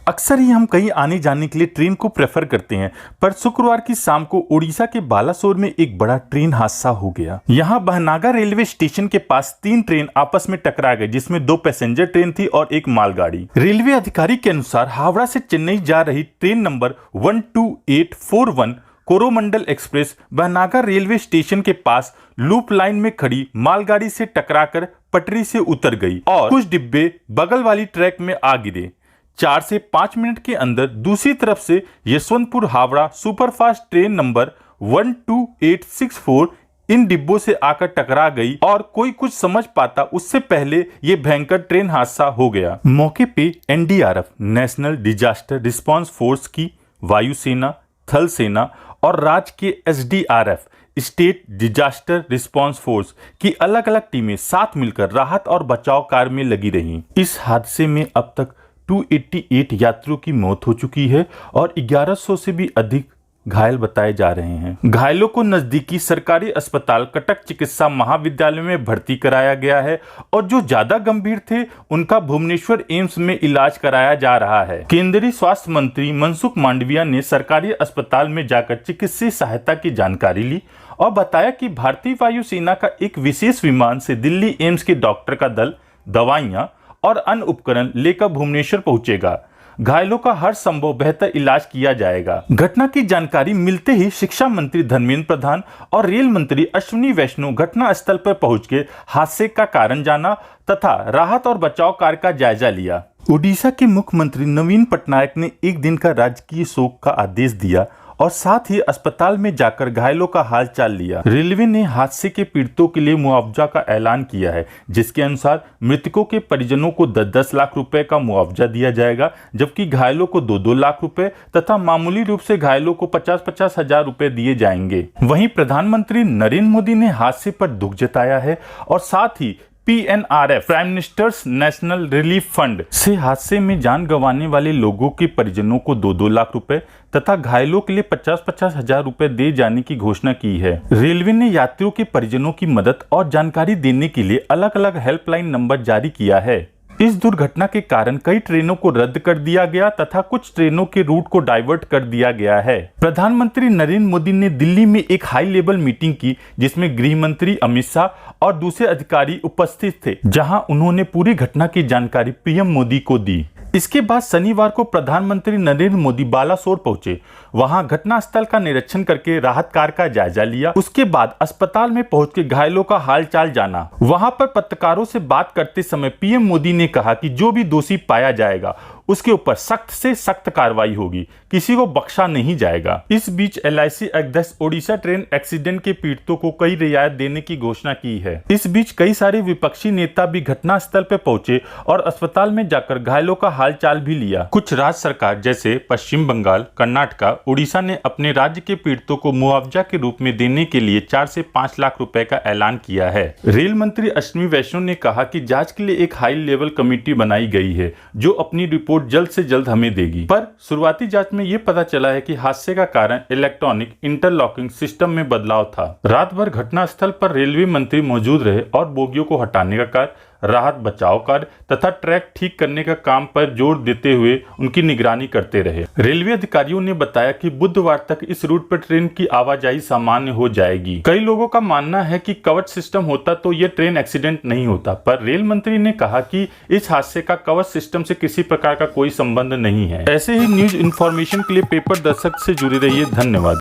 अक्सर ही हम कहीं आने जाने के लिए ट्रेन को प्रेफर करते हैं, पर शुक्रवार की शाम को उड़ीसा के बालासोर में एक बड़ा ट्रेन हादसा हो गया। यहाँ बहनागा रेलवे स्टेशन के पास 3 ट्रेन आपस में टकरा गए, जिसमें 2 पैसेंजर ट्रेन थी और एक मालगाड़ी। रेलवे अधिकारी के अनुसार हावड़ा से चेन्नई जा रही train number 12841 Coromandel express Bahanaga railway station के पास लूप लाइन में खड़ी मालगाड़ी से टकराकर पटरी से उतर गई और कुछ डिब्बे बगल वाली ट्रैक में आ गिरे। 4 से 5 मिनट के अंदर दूसरी तरफ से Yesvantpur Howrah superfast train number 12864 इन डिब्बों से आकर टकरा गई और कोई कुछ समझ पाता उससे पहले ये भयंकर ट्रेन हादसा हो गया। मौके पे NDRF, national disaster response force की, वायुसेना, थल सेना और राज्य के SDRF, state disaster response force की अलग अलग टीमें साथ मिलकर राहत और बचाव कार्य में लगी रहीं। इस हादसे में अब तक 288 यात्रियों की मौत हो चुकी है और 1100 से भी अधिक घायल बताए जा रहे हैं। घायलों को नजदीकी सरकारी अस्पताल कटक चिकित्सा महाविद्यालय में भर्ती कराया गया है और जो ज्यादा गंभीर थे उनका भुवनेश्वर एम्स में इलाज कराया जा रहा है। केंद्रीय स्वास्थ्य मंत्री मनसुख मांडविया ने सरकारी अस्पताल में जाकर चिकित्सीय सहायता की जानकारी ली और बताया कि भारतीय वायुसेना का एक विशेष विमान से दिल्ली एम्स के डॉक्टर का दल दवाइयां और अन्य उपकरण लेकर भुवनेश्वर पहुंचेगा। घायलों का हर संभव बेहतर इलाज किया जाएगा। घटना की जानकारी मिलते ही शिक्षा मंत्री धर्मेंद्र प्रधान और रेल मंत्री अश्विनी वैष्णव घटना स्थल पर पहुंच के हादसे का कारण जाना तथा राहत और बचाव कार्य का जायजा लिया। ओडिशा के मुख्यमंत्री नवीन पटनायक ने एक दिन का राजकीय शोक का आदेश दिया और साथ ही अस्पताल में जाकर घायलों का हाल चाल लिया। रेलवे ने हादसे के पीड़ितों के लिए मुआवजा का ऐलान किया है, जिसके अनुसार मृतकों के परिजनों को 10-10 लाख रुपए का मुआवजा दिया जाएगा, जबकि घायलों को 2-2 लाख रुपए तथा मामूली रूप से घायलों को 50-50 हजार रुपए दिए जाएंगे। वहीं प्रधानमंत्री नरेंद्र मोदी ने हादसे पर दुख जताया है और साथ ही PNRF, prime minister's national relief fund से हादसे में जान गंवाने वाले लोगों के परिजनों को 2-2 लाख रुपए तथा घायलों के लिए 50-50 हजार रुपए दिए जाने की घोषणा की है। रेलवे ने यात्रियों के परिजनों की मदद और जानकारी देने के लिए अलग अलग हेल्पलाइन नंबर जारी किया है। इस दुर्घटना के कारण कई ट्रेनों को रद्द कर दिया गया तथा कुछ ट्रेनों के रूट को डाइवर्ट कर दिया गया है। प्रधानमंत्री नरेंद्र मोदी ने दिल्ली में एक हाई लेवल मीटिंग की, जिसमें गृह मंत्री अमित शाह और दूसरे अधिकारी उपस्थित थे, जहां उन्होंने पूरी घटना की जानकारी पीएम मोदी को दी। इसके बाद शनिवार को प्रधानमंत्री नरेंद्र मोदी बालासोर पहुंचे। वहां घटनास्थल का निरीक्षण करके राहत कार्य का जायजा लिया। उसके बाद अस्पताल में पहुंच के घायलों का हालचाल जाना। वहां पर पत्रकारों से बात करते समय पीएम मोदी ने कहा कि जो भी दोषी पाया जाएगा उसके ऊपर सख्त से सख्त कार्रवाई होगी, किसी को बख्शा नहीं जाएगा। इस बीच एलआईसी अध्यक्ष ओडिशा ट्रेन एक्सीडेंट के पीड़ितों को कई रियायत देने की घोषणा की है। इस बीच कई सारे विपक्षी नेता भी घटनास्थल पर पहुंचे और अस्पताल में जाकर घायलों का हालचाल भी लिया। कुछ राज्य सरकार जैसे पश्चिम बंगाल, कर्नाटका, उड़ीसा ने अपने राज्य के पीड़ितों को मुआवजा के रूप में देने के लिए 4 से 5 लाख रुपए का ऐलान किया है। रेल मंत्री अश्विनी वैष्णव ने कहा कि जांच के लिए एक हाई लेवल कमेटी बनाई गई है, जो अपनी रिपोर्ट जल्द से जल्द हमें देगी। पर शुरुआती जांच में यह पता चला है कि हादसे का कारण इलेक्ट्रॉनिक इंटरलॉकिंग सिस्टम में बदलाव था। रात भर घटनास्थल पर रेलवे मंत्री मौजूद रहे और बोगियों को हटाने का कार्य, राहत बचाव कार्य तथा ट्रैक ठीक करने का काम पर जोर देते हुए उनकी निगरानी करते रहे। रेलवे अधिकारियों ने बताया कि बुधवार तक इस रूट पर ट्रेन की आवाजाही सामान्य हो जाएगी। कई लोगों का मानना है कि कवच सिस्टम होता तो ये ट्रेन एक्सीडेंट नहीं होता, पर रेल मंत्री ने कहा कि इस हादसे का कवच सिस्टम से किसी प्रकार का कोई संबंध नहीं है। ऐसे ही न्यूज इन्फॉर्मेशन के लिए पेपर दर्शक से जुड़े रहिए। धन्यवाद।